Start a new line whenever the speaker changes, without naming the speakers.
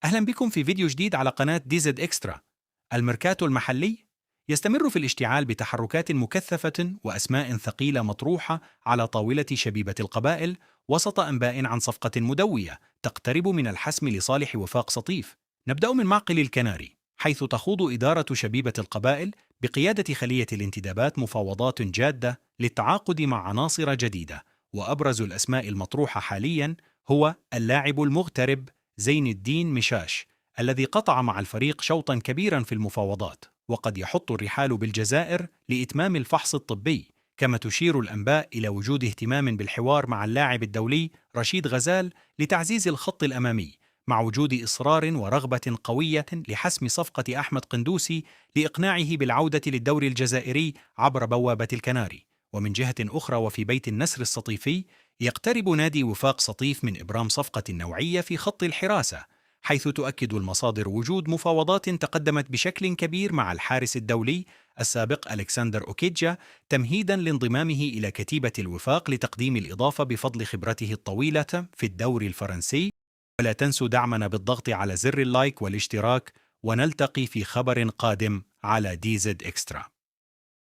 أهلا بكم في فيديو جديد على قناة دي زد إكسترا. الميركاتو المحلي يستمر في الاشتعال بتحركات مكثفة وأسماء ثقيلة مطروحة على طاولة شبيبة القبائل وسط أنباء عن صفقة مدوية تقترب من الحسم لصالح وفاق سطيف. نبدأ من معقل الكناري، حيث تخوض إدارة شبيبة القبائل بقيادة خلية الانتدابات مفاوضات جادة للتعاقد مع عناصر جديدة، وأبرز الأسماء المطروحة حاليا هو اللاعب المغترب زين الدين مشاش، الذي قطع مع الفريق شوطا كبيرا في المفاوضات، وقد يحط الرحال بالجزائر لإتمام الفحص الطبي. كما تشير الأنباء إلى وجود اهتمام بالحوار مع اللاعب الدولي رشيد غزال لتعزيز الخط الأمامي، مع وجود إصرار ورغبة قوية لحسم صفقة أحمد قندوسي لإقناعه بالعودة للدوري الجزائري عبر بوابة الكناري. ومن جهة أخرى وفي بيت النسر السطيفي، يقترب نادي وفاق سطيف من إبرام صفقة نوعية في خط الحراسة، حيث تؤكد المصادر وجود مفاوضات تقدمت بشكل كبير مع الحارس الدولي السابق ألكسندر أوكيدجا، تمهيدا لانضمامه إلى كتيبة الوفاق لتقديم الإضافة بفضل خبرته الطويلة في الدوري الفرنسي. ولا تنسوا دعمنا بالضغط على زر اللايك والاشتراك، ونلتقي في خبر قادم على دي زد إكسترا.